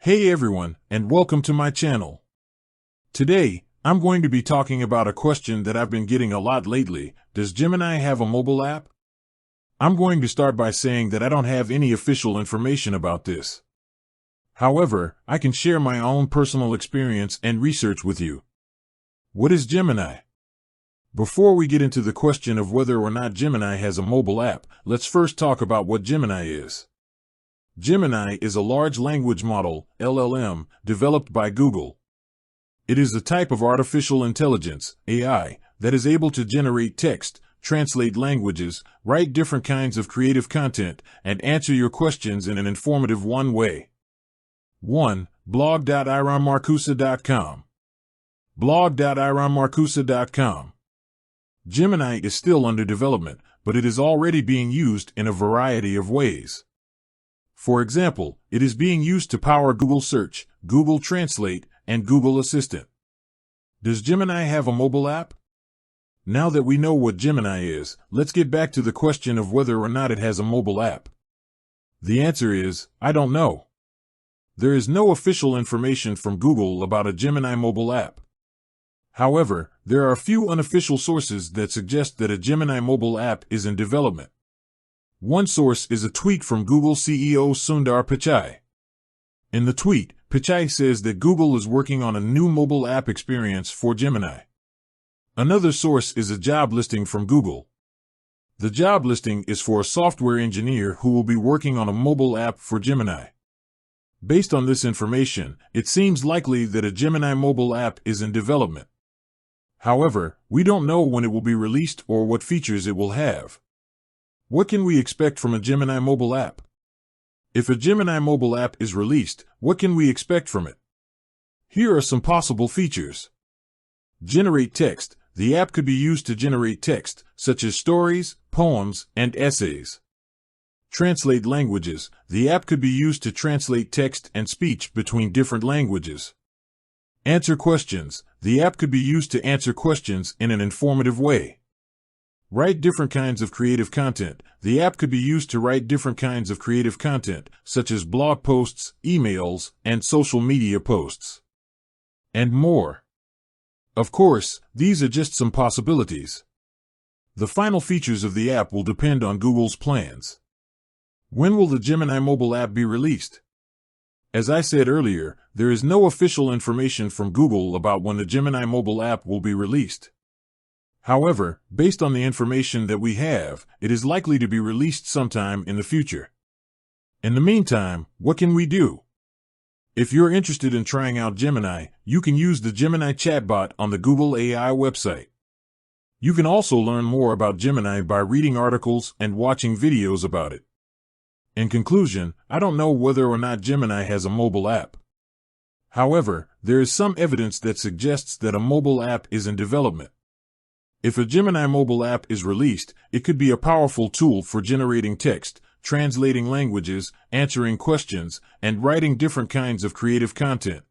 Hey everyone, and welcome to my channel. Today, I'm going to be talking about a question that I've been getting a lot lately. Does Gemini have a mobile app? I'm going to start by saying that I don't have any official information about this. However, I can share my own personal experience and research with you. What is Gemini? Before we get into the question of whether or not Gemini has a mobile app, let's first talk about what Gemini is. Gemini is a large language model, LLM, developed by Google. It is a type of artificial intelligence, AI, that is able to generate text, translate languages, write different kinds of creative content, and answer your questions in an informative way. 1. Blog.ironmarcusa.com. Blog.ironmarcusa.com. Gemini is still under development, but it is already being used in a variety of ways. For example, it is being used to power Google Search, Google Translate, and Google Assistant. Does Gemini have a mobile app? Now that we know what Gemini is, let's get back to the question of whether or not it has a mobile app. The answer is, I don't know. There is no official information from Google about a Gemini mobile app. However, there are a few unofficial sources that suggest that a Gemini mobile app is in development. One source is a tweet from Google CEO Sundar Pichai. In the tweet, Pichai says that Google is working on a new mobile app experience for Gemini. Another source is a job listing from Google. The job listing is for a software engineer who will be working on a mobile app for Gemini. Based on this information, it seems likely that a Gemini mobile app is in development. However, we don't know when it will be released or what features it will have. What can we expect from a Gemini mobile app? If a Gemini mobile app is released, what can we expect from it? Here are some possible features. Generate text. The app could be used to generate text, such as stories, poems, and essays. Translate languages. The app could be used to translate text and speech between different languages. Answer questions. The app could be used to answer questions in an informative way. Write different kinds of creative content. The app could be used to write different kinds of creative content, such as blog posts, emails, and social media posts. And more. Of course, these are just some possibilities. The final features of the app will depend on Google's plans. When will the Gemini mobile app be released? As I said earlier, there is no official information from Google about when the Gemini mobile app will be released. However, based on the information that we have, it is likely to be released sometime in the future. In the meantime, what can we do? If you're interested in trying out Gemini, you can use the Gemini chatbot on the Google AI website. You can also learn more about Gemini by reading articles and watching videos about it. In conclusion, I don't know whether or not Gemini has a mobile app. However, there is some evidence that suggests that a mobile app is in development. If a Gemini mobile app is released, it could be a powerful tool for generating text, translating languages, answering questions, and writing different kinds of creative content.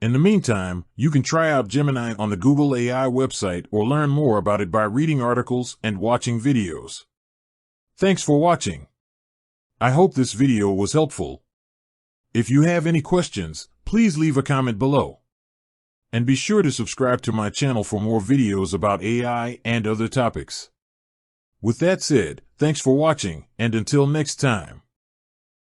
In the meantime, you can try out Gemini on the Google AI website or learn more about it by reading articles and watching videos. Thanks for watching. I hope this video was helpful. If you have any questions, please leave a comment below. And be sure to subscribe to my channel for more videos about AI and other topics. With that said, thanks for watching, and until next time.